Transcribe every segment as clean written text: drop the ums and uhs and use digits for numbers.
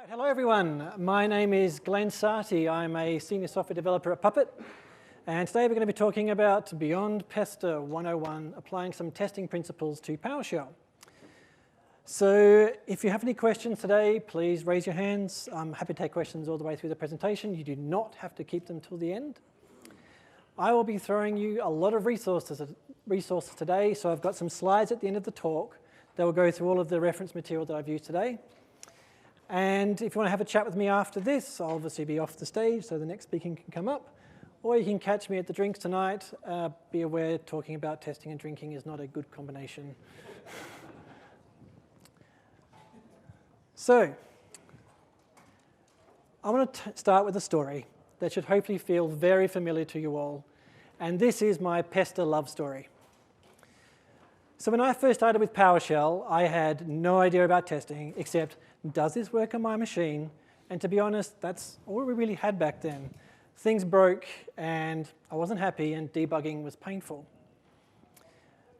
Hello everyone, my name is Glenn Sarti. I'm a senior software developer at Puppet, and today we're going to be talking about Beyond Pester 101, applying some testing principles to PowerShell. So if you have any questions today, please raise your hands. I'm happy to take questions all the way through the presentation. You do not have to keep them till the end. I will be throwing you a lot of resources today, so I've got some slides at the end of the talk that will go through all of the reference material that I've used today. And if you want to have a chat with me after this, I'll obviously be off the stage so the next speaker can come up. Or you can catch me at the drinks tonight. Be aware talking about testing and drinking is not a good combination. So, I want to start with a story that should hopefully feel very familiar to you all. And this is my Pester love story. So when I first started with PowerShell, I had no idea about testing, except does this work on my machine? And to be honest, that's all we really had back then. Things broke, and I wasn't happy, and debugging was painful.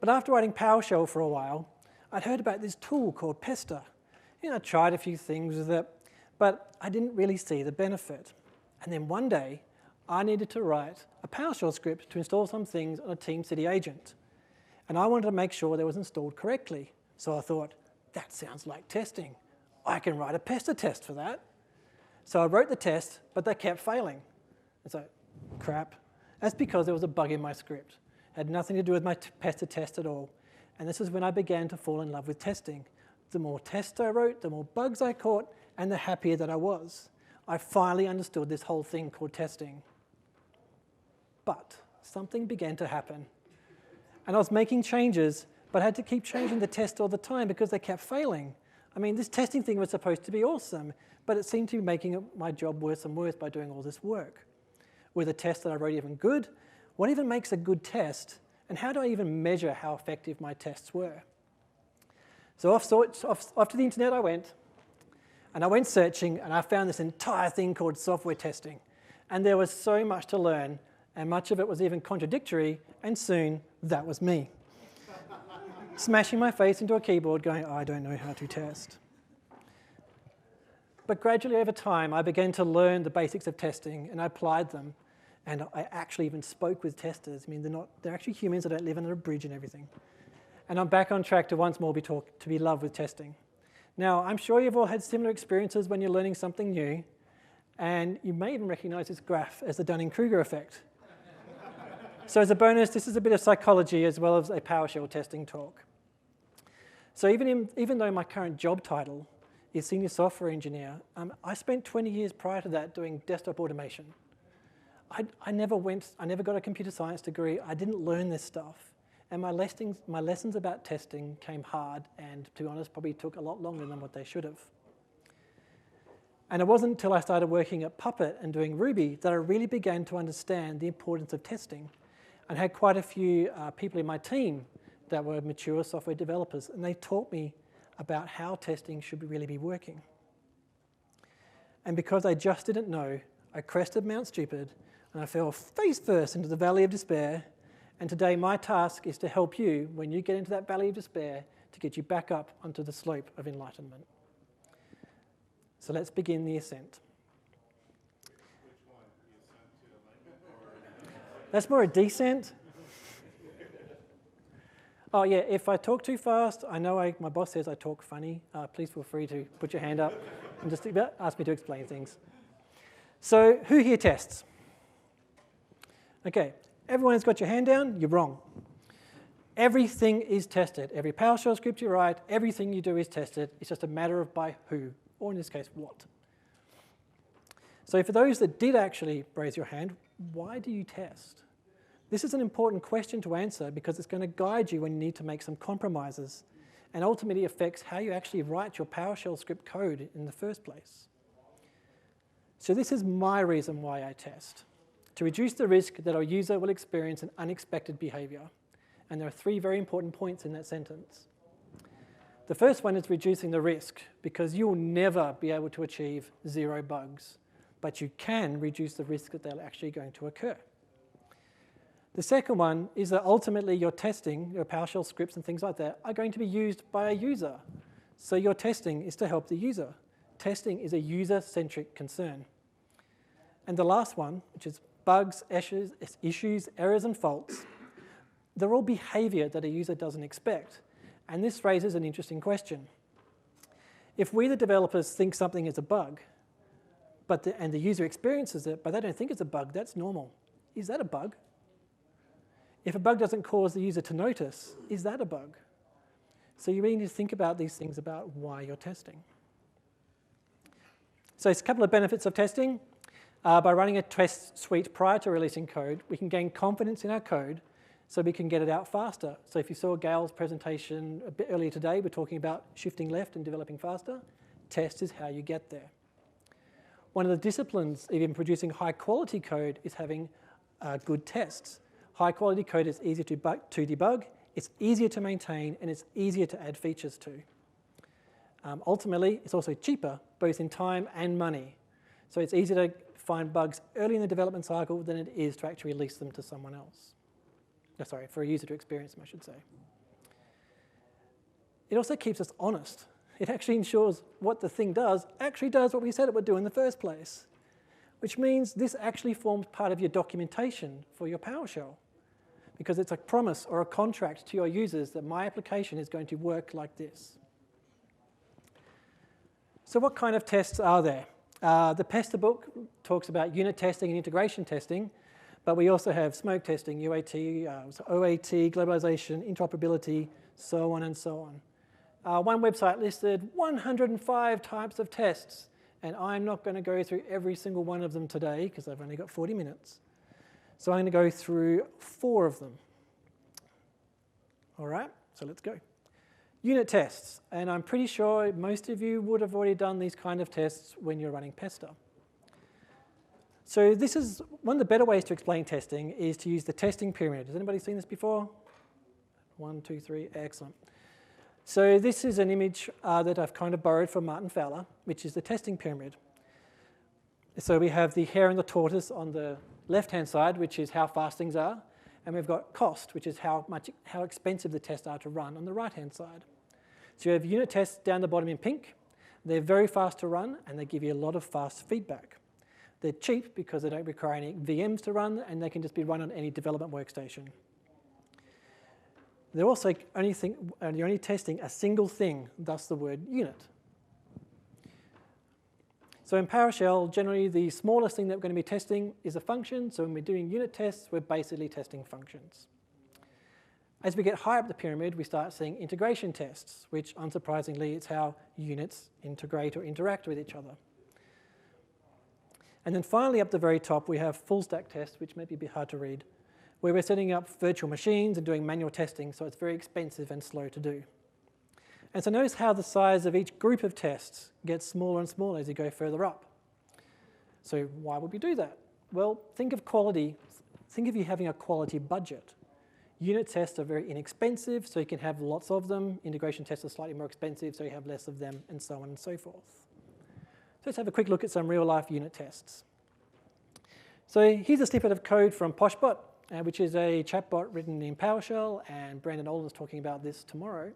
But after writing PowerShell for a while, I'd heard about this tool called Pester. I tried a few things with it, but I didn't really see the benefit. And then one day, I needed to write a PowerShell script to install some things on a TeamCity agent. And I wanted to make sure that it was installed correctly. So I thought, that sounds like testing. I can write a Pester test for that. So I wrote the test, but they kept failing. It's like, crap. That's because there was a bug in my script. It had nothing to do with my Pester test at all. And this is when I began to fall in love with testing. The more tests I wrote, the more bugs I caught, and the happier that I was. I finally understood this whole thing called testing. But something began to happen. And I was making changes, but I had to keep changing the test all the time because they kept failing. I mean, this testing thing was supposed to be awesome, but it seemed to be making my job worse and worse by doing all this work. Were the tests that I wrote even good? What even makes a good test? And how do I even measure how effective my tests were? So off to the internet I went, and I went searching, and I found this entire thing called software testing. And there was so much to learn, and much of it was even contradictory, and soon that was me. Smashing my face into a keyboard going, I don't know how to test. But gradually over time, I began to learn the basics of testing, and I applied them. And I actually even spoke with testers. I mean, they're actually humans that don't live under a bridge and everything. And I'm back on track to once more be loved with testing. Now, I'm sure you've all had similar experiences when you're learning something new, and you may even recognize this graph as the Dunning-Kruger effect. So as a bonus, this is a bit of psychology as well as a PowerShell testing talk. So even though my current job title is Senior Software Engineer, I spent 20 years prior to that doing desktop automation. I never got a computer science degree. I didn't learn this stuff. And my lessons about testing came hard and, to be honest, probably took a lot longer than what they should have. And it wasn't until I started working at Puppet and doing Ruby that I really began to understand the importance of testing. And had quite a few people in my team that were mature software developers, and they taught me about how testing should really be working. And because I just didn't know, I crested Mount Stupid, and I fell face first into the valley of despair. And today my task is to help you, when you get into that valley of despair, to get you back up onto the slope of enlightenment. So let's begin the ascent. That's more a descent. Oh yeah, if I talk too fast, I know my boss says I talk funny. Please feel free to put your hand up and just ask me to explain things. So who here tests? Okay, everyone has got your hand down, you're wrong. Everything is tested. Every PowerShell script you write, everything you do is tested. It's just a matter of by who, or in this case, what. So for those that did actually raise your hand, why do you test? This is an important question to answer because it's going to guide you when you need to make some compromises and ultimately affects how you actually write your PowerShell script code in the first place. So this is my reason why I test. To reduce the risk that our user will experience an unexpected behavior. And there are three very important points in that sentence. The first one is reducing the risk because you will never be able to achieve 0 bugs, but you can reduce the risk that they're actually going to occur. The second one is that ultimately your testing, your PowerShell scripts and things like that, are going to be used by a user. So your testing is to help the user. testing is a user-centric concern. And the last one, which is bugs, issues, errors, and faults, they're all behavior that a user doesn't expect. And this raises an interesting question. If we, the developers, think something is a bug, and the user experiences it, but they don't think it's a bug, that's normal. Is that a bug? If a bug doesn't cause the user to notice, is that a bug? So you really need to think about these things about why you're testing. So it's a couple of benefits of testing. By running a test suite prior to releasing code, we can gain confidence in our code so we can get it out faster. So if you saw Gail's presentation a bit earlier today, we're talking about shifting left and developing faster. Test is how you get there. One of the disciplines, even producing high-quality code, is having good tests. High-quality code is easier to debug, it's easier to maintain, and it's easier to add features to. Ultimately, it's also cheaper, both in time and money. So it's easier to find bugs early in the development cycle than it is to actually release them to someone else. Sorry, for a user to experience them, I should say. It also keeps us honest. It actually ensures what the thing does actually does what we said it would do in the first place, which means this actually forms part of your documentation for your PowerShell, because it's a promise or a contract to your users that my application is going to work like this. So what kind of tests are there? The Pester book talks about unit testing and integration testing, but we also have smoke testing, UAT, OAT, globalization, interoperability, so on and so on. One website listed 105 types of tests, and I'm not going to go through every single one of them today because I've only got 40 minutes. So I'm going to go through 4 of them. All right, so let's go. Unit tests, and I'm pretty sure most of you would have already done these kind of tests when you're running Pester. So this is one of the better ways to explain testing is to use the testing pyramid. Has anybody seen this before? 1, 2, 3, excellent. So this is an image that I've kind of borrowed from Martin Fowler, which is the testing pyramid. So we have the hare and the tortoise on the left-hand side, which is how fast things are, and we've got cost, which is how expensive the tests are to run on the right-hand side. So you have unit tests down the bottom in pink. They're very fast to run, and they give you a lot of fast feedback. They're cheap because they don't require any VMs to run, and they can just be run on any development workstation. They're also only testing a single thing, thus the word unit. So in PowerShell, generally the smallest thing that we're going to be testing is a function. So when we're doing unit tests, we're basically testing functions. As we get higher up the pyramid, we start seeing integration tests, which unsurprisingly is how units integrate or interact with each other. And then finally up the very top, we have full stack tests, which may be a bit hard to read, where we're setting up virtual machines and doing manual testing, so it's very expensive and slow to do. And so notice how the size of each group of tests gets smaller and smaller as you go further up. So why would we do that? Well, think of quality. Think of you having a quality budget. Unit tests are very inexpensive, so you can have lots of them. Integration tests are slightly more expensive, so you have less of them, and so on and so forth. So let's have a quick look at some real-life unit tests. So here's a snippet of code from Poshbot, which is a chatbot written in PowerShell, and Brandon Olden's talking about this tomorrow.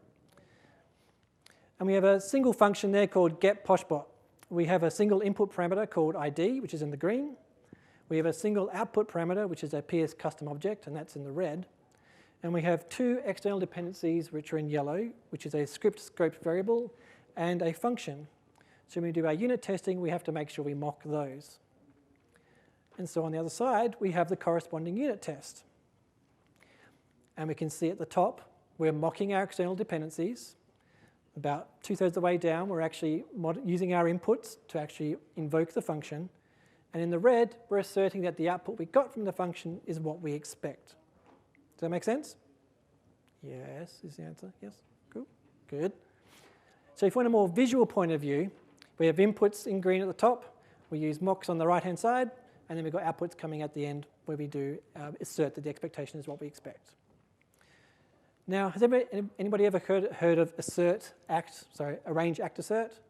And we have a single function there called getPoshbot. We have a single input parameter called ID, which is in the green. We have a single output parameter, which is a PS custom object, and that's in the red. And we have 2 external dependencies, which are in yellow, which is a script scoped variable and a function. So when we do our unit testing, we have to make sure we mock those. And so on the other side, we have the corresponding unit test. And we can see at the top, we're mocking our external dependencies. About 2/3 of the way down, we're actually using our inputs to actually invoke the function. And in the red, we're asserting that the output we got from the function is what we expect. Does that make sense? Yes, is the answer. Yes? Cool. Good. So if we want a more visual point of view, we have inputs in green at the top. We use mocks on the right-hand side. And then we've got outputs coming at the end where we do assert that the expectation is what we expect. Now, has anybody ever heard of arrange, act, assert?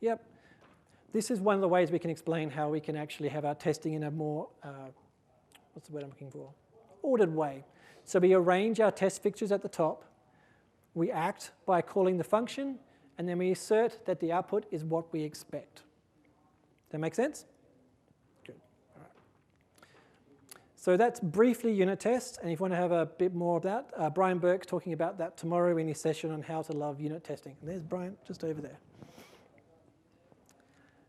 Yep. This is one of the ways we can explain how we can actually have our testing in a more, what's the word I'm looking for? Ordered way. So we arrange our test fixtures at the top. We act by calling the function, and then we assert that the output is what we expect. Does that make sense? Good. All right. So that's briefly unit tests, and if you want to have a bit more of that, Brian Burke's talking about that tomorrow in his session on how to love unit testing. And there's Brian just over there.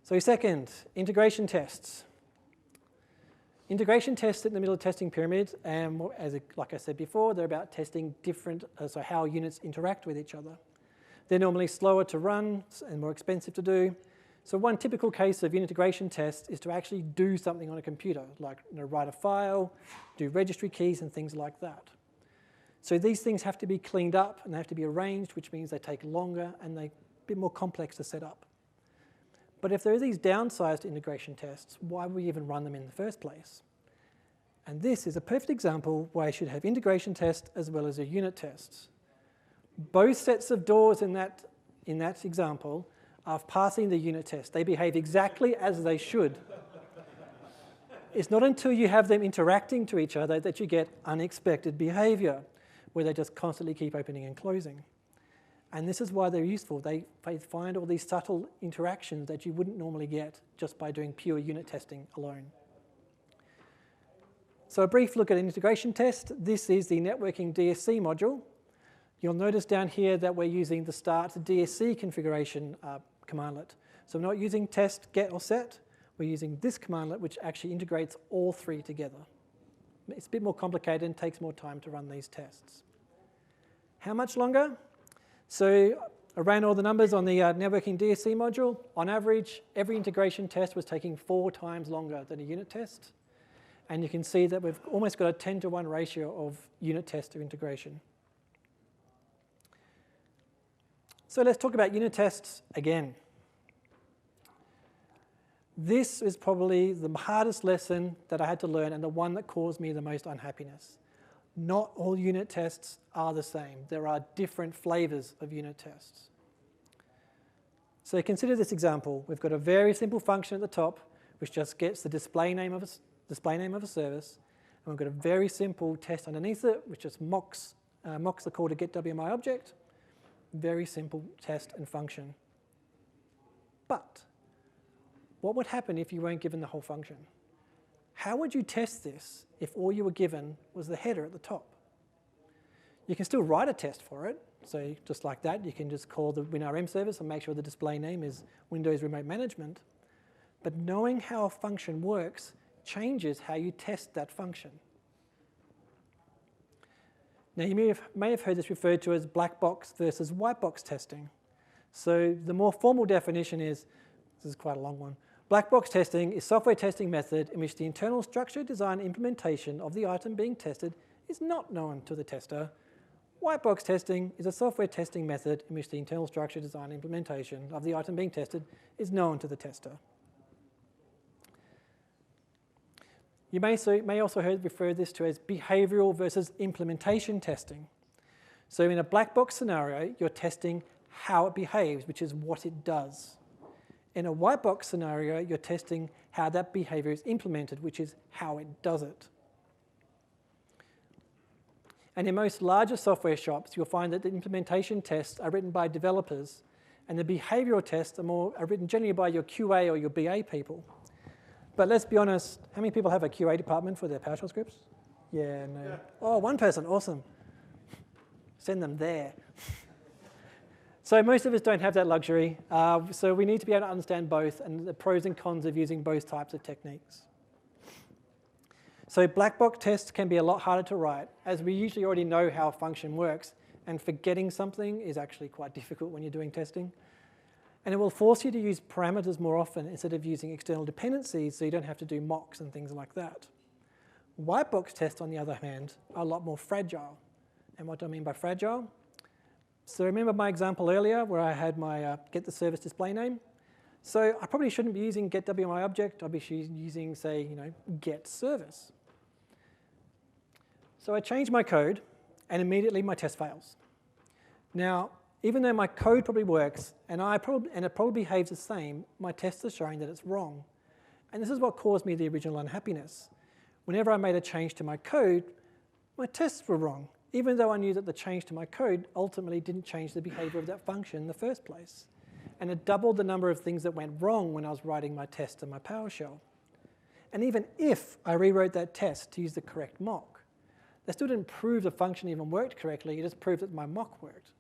So second, integration tests. Integration tests in the middle of the testing pyramid, and like I said before, they're about testing different, so how units interact with each other. They're normally slower to run and more expensive to do. So one typical case of unit integration test is to actually do something on a computer, like write a file, do registry keys and things like that. So these things have to be cleaned up and they have to be arranged, which means they take longer and they're a bit more complex to set up. But if there are these downsides to integration tests, why would we even run them in the first place? And this is a perfect example why you should have integration tests as well as a unit tests. Both sets of doors in that example are passing the unit test. They behave exactly as they should. It's not until you have them interacting to each other that you get unexpected behavior, where they just constantly keep opening and closing. And this is why they're useful. They find all these subtle interactions that you wouldn't normally get just by doing pure unit testing alone. So a brief look at an integration test. This is the networking DSC module. You'll notice down here that we're using the start DSC configuration commandlet. So we're not using test, get, or set. We're using this commandlet, which actually integrates all three together. It's a bit more complicated and takes more time to run these tests. How much longer? So I ran all the numbers on the networking DSC module. On average, every integration test was taking 4 times longer than a unit test. And you can see that we've almost got a 10-to-1 ratio of unit test to integration. So let's talk about unit tests again. This is probably the hardest lesson that I had to learn and the one that caused me the most unhappiness. Not all unit tests are the same. There are different flavors of unit tests. So consider this example. We've got a very simple function at the top, which just gets the display name of a service. And we've got a very simple test underneath it, which just mocks the call to get WMI object. Very simple test and function. But what would happen if you weren't given the whole function? How would you test this if all you were given was the header at the top? You can still write a test for it. So just like that, you can just call the WinRM service and make sure the display name is Windows Remote Management. But knowing how a function works changes how you test that function. Now, you may have heard this referred to as black box versus white box testing. So the more formal definition is, this is quite a long one, black box testing is software testing method in which the internal structure, design, and implementation of the item being tested is not known to the tester. White box testing is a software testing method in which the internal structure, design, and implementation of the item being tested is known to the tester. You may also refer this to as behavioural versus implementation testing. So in a black box scenario, you're testing how it behaves, which is what it does. In a white box scenario, you're testing how that behaviour is implemented, which is how it does it. And in most larger software shops, you'll find that the implementation tests are written by developers, and the behavioural tests are written generally by your QA or your BA people. But let's be honest, how many people have a QA department for their PowerShell scripts? Yeah, no. Yeah. Oh, one person, awesome. Send them there. So most of us don't have that luxury. So we need to be able to understand both and the pros and cons of using both types of techniques. So black box tests can be a lot harder to write, as we usually already know how a function works, and forgetting something is actually quite difficult when you're doing testing. And it will force you to use parameters more often instead of using external dependencies, so you don't have to do mocks and things like that. White box tests, on the other hand, are a lot more fragile. And what do I mean by fragile? So remember my example earlier where I had my get the service display name? So I probably shouldn't be using get WMI object. I'll be using, say, get service. So I change my code, and immediately my test fails. Now, even though my code probably works, and it probably behaves the same, my tests are showing that it's wrong. And this is what caused me the original unhappiness. Whenever I made a change to my code, my tests were wrong, even though I knew that the change to my code ultimately didn't change the behavior of that function in the first place. And it doubled the number of things that went wrong when I was writing my test in my PowerShell. And even if I rewrote that test to use the correct mock, that still didn't prove the function even worked correctly, it just proved that my mock worked.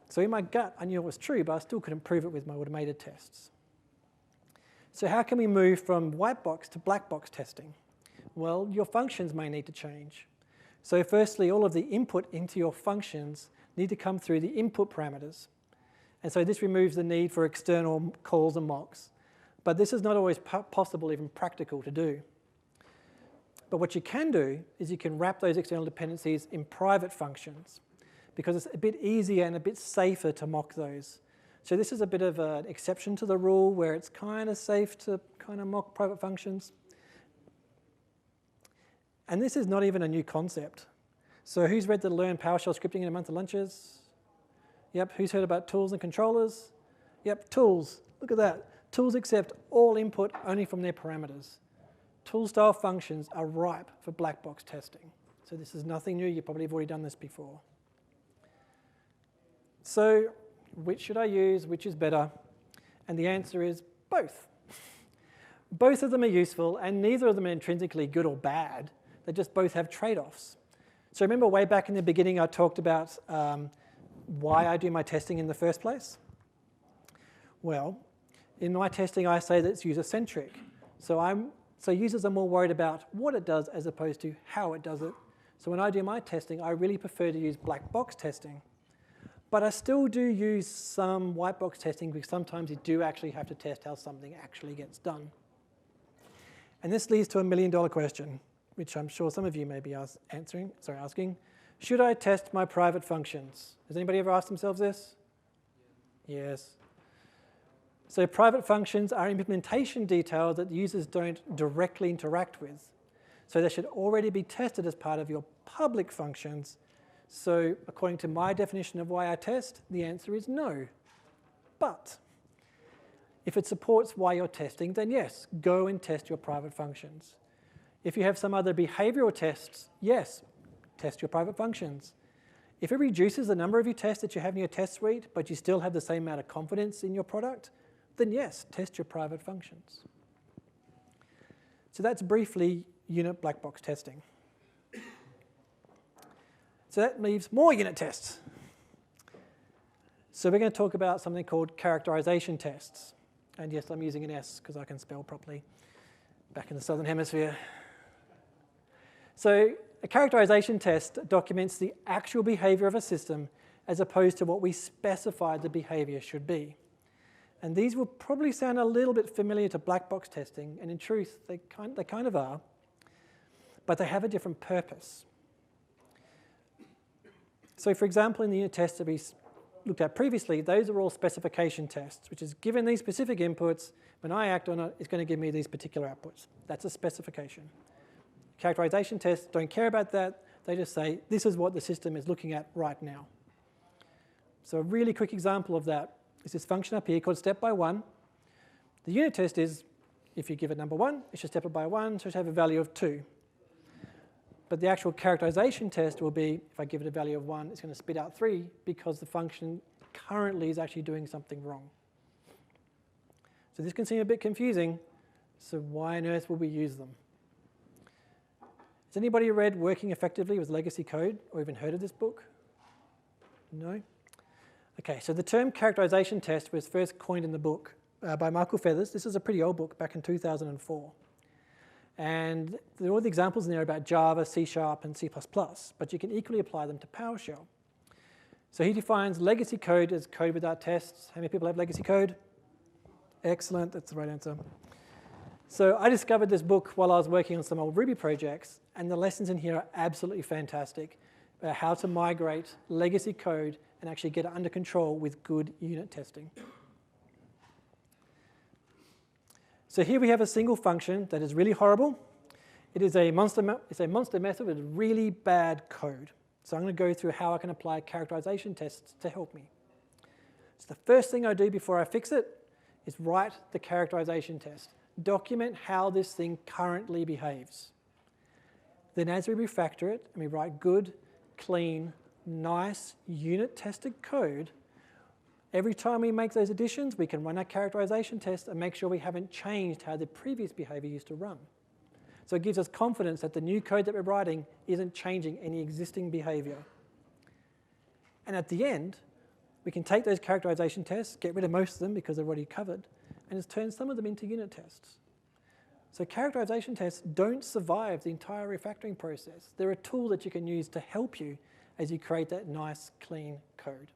So in my gut, I knew it was true, but I still couldn't prove it with my automated tests. So how can we move from white box to black box testing? Well, your functions may need to change. So firstly, all of the input into your functions need to come through the input parameters. And so this removes the need for external calls and mocks. But this is not always possible, even practical to do. But what you can do is you can wrap those external dependencies in private functions, because it's a bit easier and a bit safer to mock those. So this is a bit of an exception to the rule where it's kind of safe to kind of mock private functions. And this is not even a new concept. So who's read the Learn PowerShell Scripting in a Month of Lunches? Yep, who's heard about tools and controllers? Yep, tools, look at that. Tools accept all input only from their parameters. Tool-style functions are ripe for black box testing. So this is nothing new, you probably have already done this before. So which should I use, which is better? And the answer is both. Both of them are useful, and neither of them are intrinsically good or bad. They just both have trade-offs. So remember way back in the beginning I talked about why I do my testing in the first place? Well, in my testing I say that it's user-centric. So users are more worried about what it does as opposed to how it does it. So when I do my testing, I really prefer to use black box testing. But I still do use some white box testing because sometimes you do actually have to test how something actually gets done. And this leads to $1 million question, which I'm sure some of you may be asking. Should I test my private functions? Has anybody ever asked themselves this? Yes. So private functions are implementation details that users don't directly interact with. So they should already be tested as part of your public functions. So according to my definition of why I test, the answer is no. But if it supports why you're testing, then yes, go and test your private functions. If you have some other behavioral tests, yes, test your private functions. If it reduces the number of your tests that you have in your test suite, but you still have the same amount of confidence in your product, then yes, test your private functions. So that's briefly unit black box testing. So that leaves more unit tests. So we're going to talk about something called characterization tests. And yes, I'm using an S because I can spell properly back in the Southern Hemisphere. So a characterization test documents the actual behavior of a system as opposed to what we specified the behavior should be. And these will probably sound a little bit familiar to black box testing, and in truth, they kind of are, but they have a different purpose. So for example, in the unit tests that we looked at previously, those are all specification tests, which is given these specific inputs, when I act on it, it's going to give me these particular outputs. That's a specification. Characterization tests don't care about that. They just say, this is what the system is looking at right now. So a really quick example of that is this function up here called step by one. The unit test is, if you give it number 1, it should step it by 1, so it should have a value of 2. But the actual characterization test will be, if I give it a value of 1, it's going to spit out 3 because the function currently is actually doing something wrong. So this can seem a bit confusing. So why on earth would we use them? Has anybody read Working Effectively with Legacy Code or even heard of this book? No? Okay, so the term characterization test was first coined in the book by Michael Feathers. This is a pretty old book, back in 2004. And there are all the examples in there about Java, C#, and C++, but you can equally apply them to PowerShell. So he defines legacy code as code without tests. How many people have legacy code? Excellent, that's the right answer. So I discovered this book while I was working on some old Ruby projects, and the lessons in here are absolutely fantastic about how to migrate legacy code and actually get it under control with good unit testing. So here we have a single function that is really horrible. It is a monster method with really bad code. So I'm going to go through how I can apply characterization tests to help me. So the first thing I do before I fix it is write the characterization test. Document how this thing currently behaves. Then as we refactor it and we write good, clean, nice, unit-tested code, every time we make those additions, we can run our characterization test and make sure we haven't changed how the previous behavior used to run. So it gives us confidence that the new code that we're writing isn't changing any existing behavior. And at the end, we can take those characterization tests, get rid of most of them because they're already covered, and just turn some of them into unit tests. So characterization tests don't survive the entire refactoring process. They're a tool that you can use to help you as you create that nice, clean code.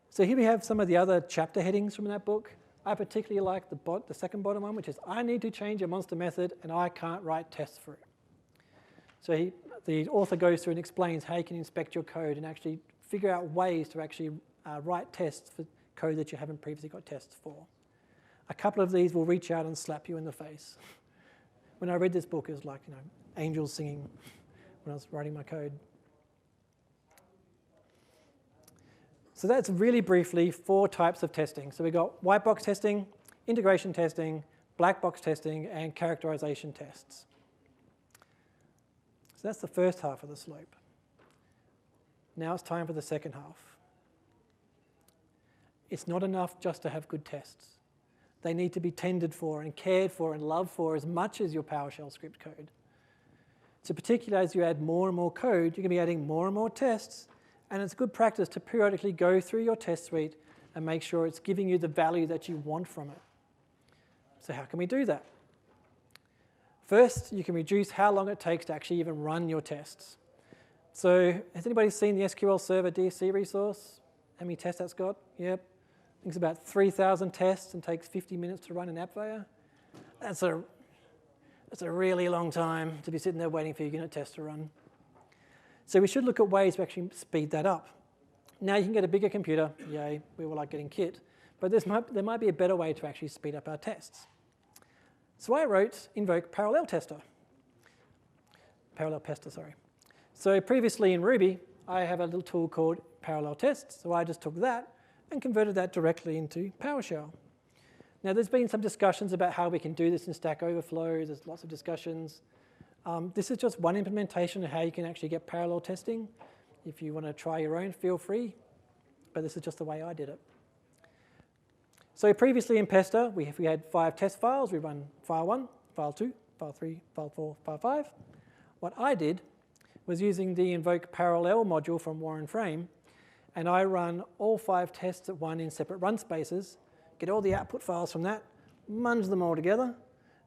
So here we have some of the other chapter headings from that book. I particularly like the second bottom one, which is, I need to change a monster method and I can't write tests for it. So the author goes through and explains how you can inspect your code and actually figure out ways to actually write tests for code that you haven't previously got tests for. A couple of these will reach out and slap you in the face. When I read this book, it was like, angels singing when I was writing my code. So that's really briefly 4 types of testing. So we've got white box testing, integration testing, black box testing, and characterization tests. So that's the first half of the slope. Now it's time for the second half. It's not enough just to have good tests. They need to be tended for and cared for and loved for as much as your PowerShell script code. So particularly as you add more and more code, you're going to be adding more and more tests, and it's good practice to periodically go through your test suite and make sure it's giving you the value that you want from it. So how can we do that? First, you can reduce how long it takes to actually even run your tests. So has anybody seen the SQL Server DSC resource? How many tests that's got? Yep. I think it's about 3,000 tests and takes 50 minutes to run an app layer. That's a really long time to be sitting there waiting for your unit test to run. So we should look at ways to actually speed that up. Now you can get a bigger computer. Yay, we all like getting kit. But there might be a better way to actually speed up our tests. So I wrote invoke parallel pester. So previously in Ruby, I have a little tool called parallel tests. So I just took that and converted that directly into PowerShell. Now there's been some discussions about how we can do this in Stack Overflow. There's lots of discussions. This is just one implementation of how you can actually get parallel testing. If you want to try your own, feel free. But this is just the way I did it. So previously in Pester, we had 5 test files. We run file 1, file 2, file 3, file 4, file 5. What I did was using the invoke parallel module from Warren Frame, and I run all 5 tests at one in separate run spaces, get all the output files from that, munge them all together,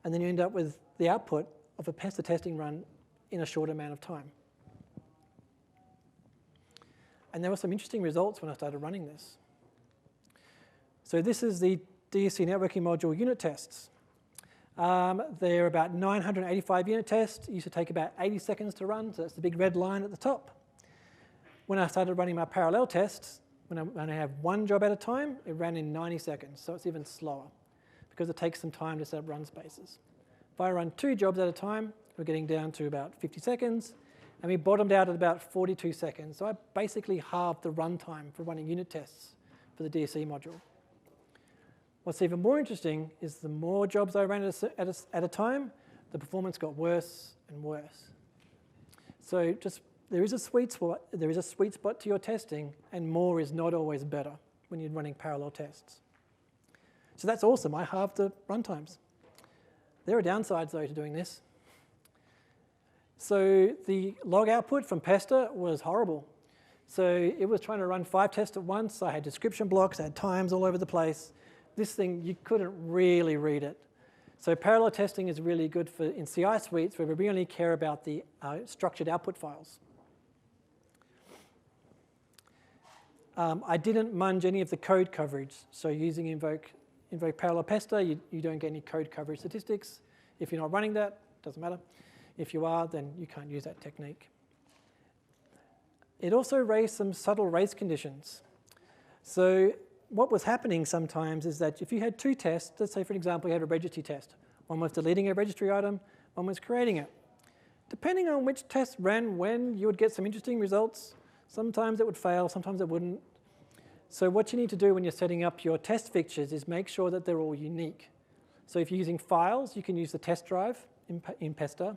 and then you end up with the output of a Pester testing run in a short amount of time. And there were some interesting results when I started running this. So this is the DSC networking module unit tests. They're about 985 unit tests. It used to take about 80 seconds to run, so that's the big red line at the top. When I started running my parallel tests, when I have one job at a time, it ran in 90 seconds, so it's even slower because it takes some time to set up run spaces. If I run 2 jobs at a time, we're getting down to about 50 seconds, and we bottomed out at about 42 seconds. So I basically halved the runtime for running unit tests for the DSC module. What's even more interesting is the more jobs I ran at a time, the performance got worse and worse. So there is a sweet spot to your testing, and more is not always better when you're running parallel tests. So that's awesome. I halved the runtimes. There are downsides, though, to doing this. So the log output from Pester was horrible. So it was trying to run 5 tests at once. I had description blocks, I had times all over the place. This thing, you couldn't really read it. So parallel testing is really good in CI suites where we really care about the structured output files. I didn't munge any of the code coverage. So using invoke parallel pester, you don't get any code coverage statistics. If you're not running that, it doesn't matter. If you are, then you can't use that technique. It also raised some subtle race conditions. So what was happening sometimes is that if you had 2 tests, let's say for example you had a registry test. One was deleting a registry item, one was creating it. Depending on which test ran when, you would get some interesting results. Sometimes it would fail, sometimes it wouldn't. So what you need to do when you're setting up your test fixtures is make sure that they're all unique. So if you're using files, you can use the test drive in Pester.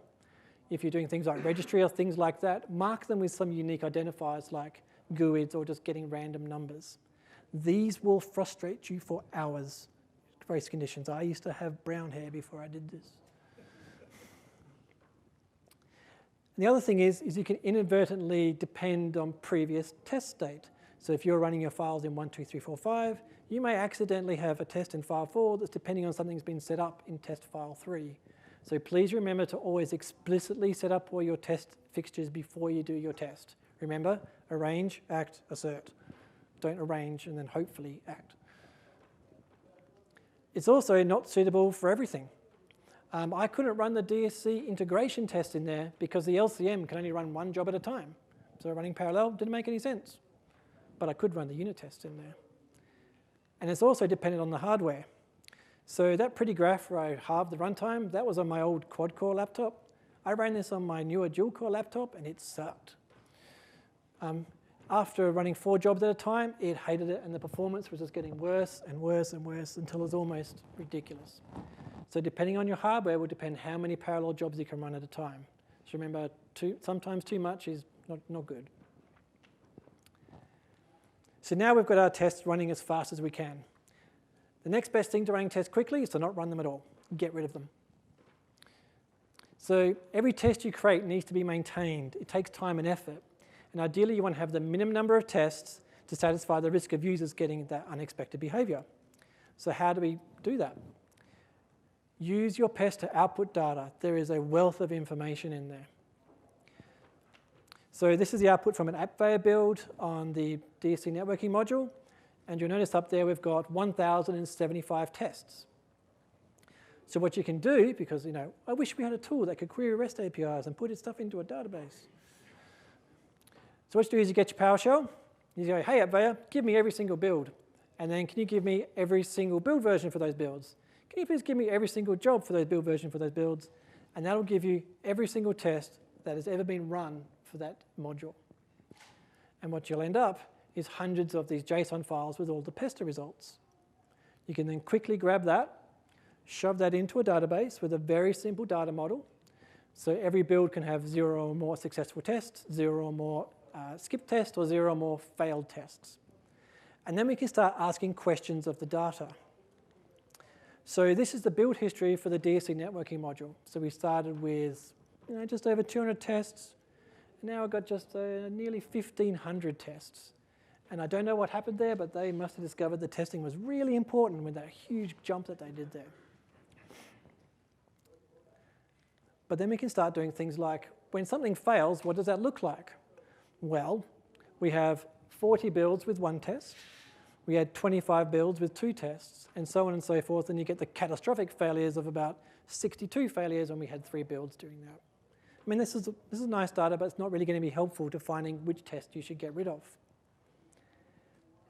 If you're doing things like registry or things like that, mark them with some unique identifiers like GUIDs or just getting random numbers. These will frustrate you for hours. Race conditions. I used to have brown hair before I did this. And the other thing is you can inadvertently depend on previous test state. So if you're running your files in 1, 2, 3, 4, 5, you may accidentally have a test in file 4 that's depending on something that's been set up in test file 3. So please remember to always explicitly set up all your test fixtures before you do your test. Remember, arrange, act, assert. Don't arrange and then hopefully act. It's also not suitable for everything. I couldn't run the DSC integration test in there because the LCM can only run one job at a time. So running parallel didn't make any sense. But I could run the unit test in there. And it's also dependent on the hardware. So that pretty graph where I halved the runtime, that was on my old quad-core laptop. I ran this on my newer dual-core laptop, and it sucked. After running 4 jobs at a time, it hated it, and the performance was just getting worse and worse and worse until it was almost ridiculous. So depending on your hardware will depend how many parallel jobs you can run at a time. So remember, sometimes too much is not good. So now we've got our tests running as fast as we can. The next best thing to running tests quickly is to not run them at all. Get rid of them. So every test you create needs to be maintained. It takes time and effort. And ideally, you want to have the minimum number of tests to satisfy the risk of users getting that unexpected behavior. So how do we do that? Use your Pester output data. There is a wealth of information in there. So this is the output from an AppVeyor build on the DSC networking module. And you'll notice up there we've got 1,075 tests. So what you can do, because I wish we had a tool that could query REST APIs and put its stuff into a database. So what you do is you get your PowerShell. You go, hey AppVeyor, give me every single build. And then can you give me every single build version for those builds? Can you please give me every single job for those build version for those builds? And that'll give you every single test that has ever been run for that module. And what you'll end up is hundreds of these JSON files with all the Pester results. You can then quickly grab that, shove that into a database with a very simple data model. So every build can have 0 or more successful tests, 0 or more skip tests, or 0 or more failed tests. And then we can start asking questions of the data. So this is the build history for the DSC networking module. So we started with just over 200 tests. And now I've got just nearly 1,500 tests. And I don't know what happened there, but they must have discovered the testing was really important with that huge jump that they did there. But then we can start doing things like, when something fails, what does that look like? Well, we have 40 builds with 1 test. We had 25 builds with 2 tests, and so on and so forth. And you get the catastrophic failures of about 62 failures when we had 3 builds doing that. I mean, this is nice data, but it's not really going to be helpful to finding which test you should get rid of.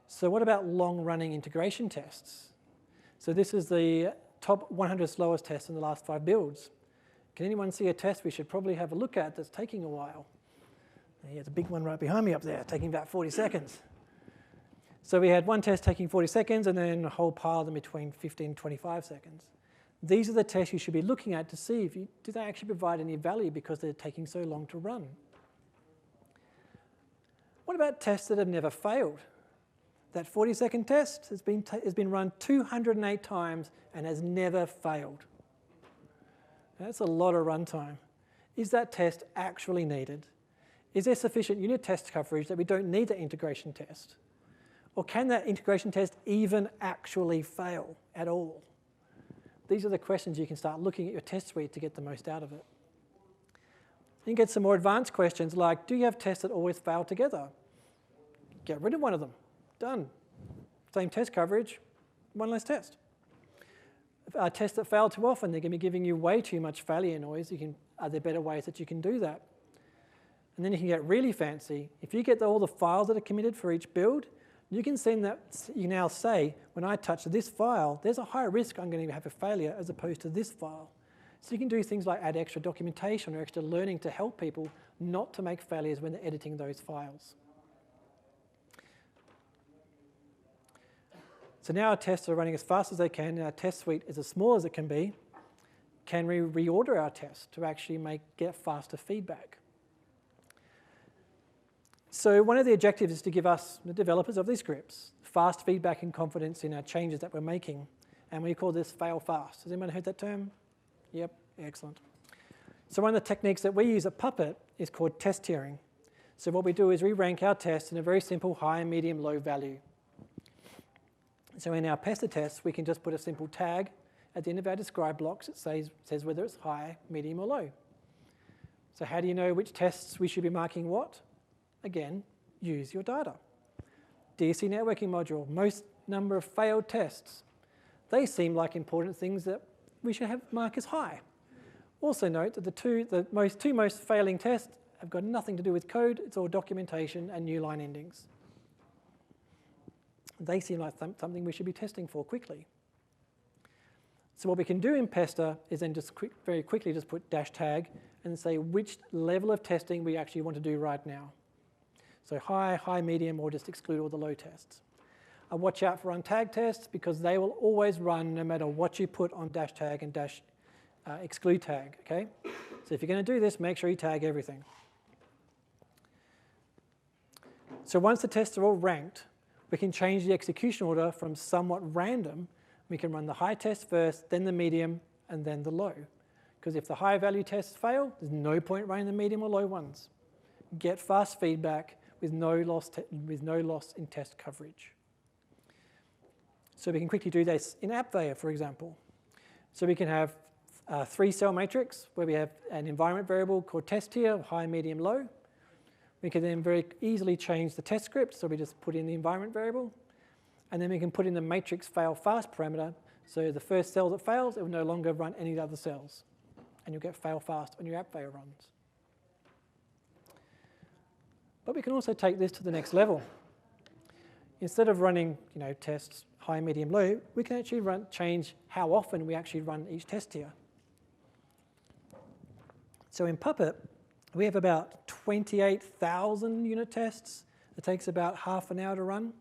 So what about long-running integration tests? So this is the top 100 slowest tests in the last 5 builds. Can anyone see a test we should probably have a look at that's taking a while? Here's a big one right behind me up there, taking about 40 seconds. So we had 1 test taking 40 seconds and then a whole pile of them between 15 and 25 seconds. These are the tests you should be looking at to see do they actually provide any value because they're taking so long to run. What about tests that have never failed? That 40-second test has been run 208 times and has never failed. That's a lot of runtime. Is that test actually needed? Is there sufficient unit test coverage that we don't need that integration test? Or can that integration test even actually fail at all? These are the questions you can start looking at your test suite to get the most out of it. You can get some more advanced questions like, do you have tests that always fail together? Get rid of one of them. Done. Same test coverage, 1 less test. Tests that fail too often, they're going to be giving you way too much failure noise. Are there better ways that you can do that? And then you can get really fancy. If you get all the files that are committed for each build, you can now say, when I touch this file, there's a higher risk I'm going to have a failure as opposed to this file. So you can do things like add extra documentation or extra learning to help people not to make failures when they're editing those files. So now our tests are running as fast as they can, and our test suite is as small as it can be. can we reorder our tests to actually get faster feedback? So one of the objectives is to give us, the developers of these scripts, fast feedback and confidence in our changes that we're making. And we call this fail fast. Has anyone heard that term? Yep, excellent. So one of the techniques that we use at Puppet is called test tiering. So what we do is we rank our tests in a very simple high, medium, low value. So in our Pester tests, we can just put a simple tag at the end of our describe blocks that says whether it's high, medium, or low. So how do you know which tests we should be marking what? Again, use your data. DC networking module, most number of failed tests. They seem like important things that we should have mark as high. Also note that the two most failing tests have got nothing to do with code. It's all documentation and new line endings. They seem like something we should be testing for quickly. So what we can do in Pester is then just very quickly just put -tag and say which level of testing we actually want to do right now. So high, medium, or just exclude all the low tests. Watch out for untagged tests because they will always run no matter what you put on -tag and exclude tag, okay? So if you're going to do this, make sure you tag everything. So once the tests are all ranked, we can change the execution order from somewhat random. We can run the high test first, then the medium, and then the low. Because if the high value tests fail, there's no point running the medium or low ones. Get fast feedback with no loss in test coverage. So we can quickly do this in AppVeyor, for example. So we can have a 3-cell matrix where we have an environment variable called test tier, high, medium, low. We can then very easily change the test script, so we just put in the environment variable. And then we can put in the matrix fail fast parameter, so the first cell that fails, it will no longer run any of the other cells. And you'll get fail fast on your AppVeyor runs. But we can also take this to the next level. Instead of running tests high, medium, low, we can actually change how often we actually run each test tier. So in Puppet, we have about 28,000 unit tests. It takes about half an hour to run.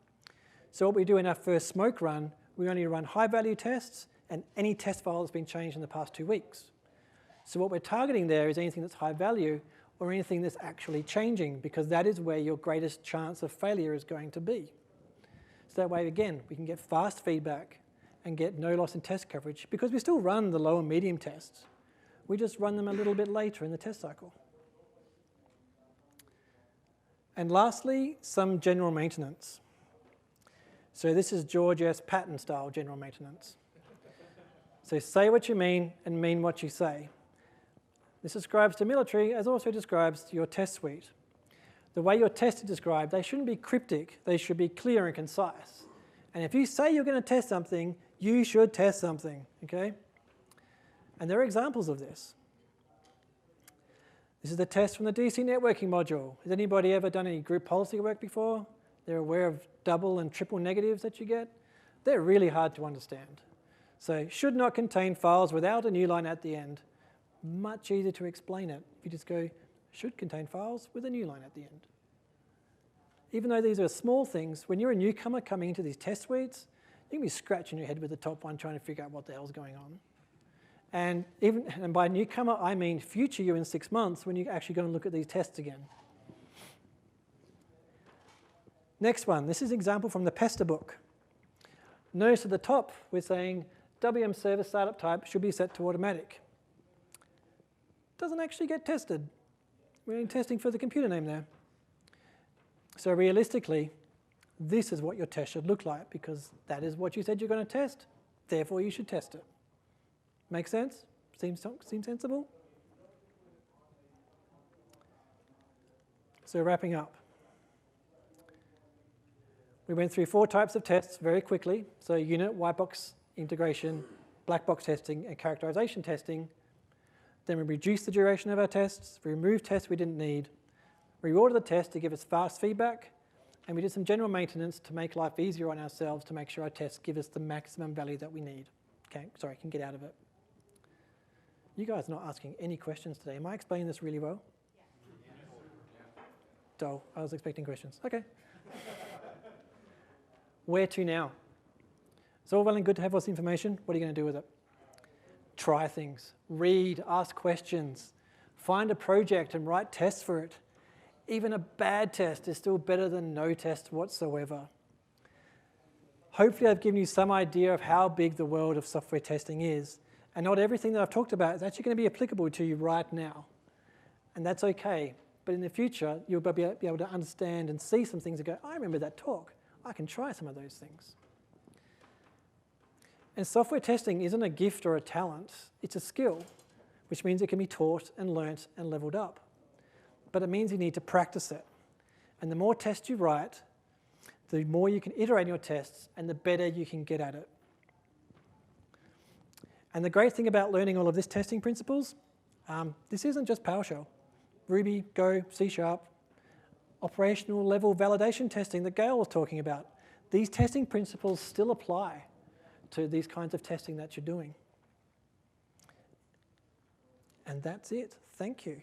So what we do in our first smoke run, we only run high-value tests and any test file that's been changed in the past 2 weeks. So what we're targeting there is anything that's high value or anything that's actually changing, because that is where your greatest chance of failure is going to be. So that way, again, we can get fast feedback and get no loss in test coverage, because we still run the low and medium tests. We just run them a little bit later in the test cycle. And lastly, some general maintenance. So this is George S. Patton style general maintenance. So say what you mean and mean what you say. This describes to military as also describes your test suite. The way your tests are described, they shouldn't be cryptic. They should be clear and concise. And if you say you're going to test something, you should test something, okay? And there are examples of this. This is the test from the DC networking module. Has anybody ever done any group policy work before? They're aware of double and triple negatives that you get? They're really hard to understand. So should not contain files without a new line at the end. Much easier to explain it if you just go, should contain files with a new line at the end. Even though these are small things, when you're a newcomer coming into these test suites, you can be scratching your head with the top one trying to figure out what the hell's going on. And by newcomer, I mean future you in 6 months when you're actually going to look at these tests again. Next one, this is an example from the Pester book. Notice at the top, we're saying WM server startup type should be set to automatic. Doesn't actually get tested. We're only testing for the computer name there. So realistically, this is what your test should look like, because that is what you said you're going to test. Therefore, you should test it. Make sense? Seems sensible? So wrapping up. We went through 4 types of tests very quickly. So unit, white box integration, black box testing, and characterization testing. Then we reduced the duration of our tests, we removed tests we didn't need, we reordered the test to give us fast feedback, and we did some general maintenance to make life easier on ourselves to make sure our tests give us the maximum value that we need. Okay, sorry, I can get out of it. You guys are not asking any questions today. Am I explaining this really well? Yeah. Dull. I was expecting questions. Okay. Where to now? It's all well and good to have all this information. What are you going to do with it? Try things, read, ask questions, find a project and write tests for it. Even a bad test is still better than no test whatsoever. Hopefully I've given you some idea of how big the world of software testing is, and not everything that I've talked about is actually going to be applicable to you right now. And that's okay, but in the future you'll be able to understand and see some things and go, I remember that talk, I can try some of those things. And software testing isn't a gift or a talent, it's a skill, which means it can be taught and learnt and leveled up. But it means you need to practice it. And the more tests you write, the more you can iterate your tests and the better you can get at it. And the great thing about learning all of this testing principles, this isn't just PowerShell. Ruby, Go, C#, operational level validation testing that Gail was talking about. These testing principles still apply to these kinds of testing that you're doing. And that's it. Thank you.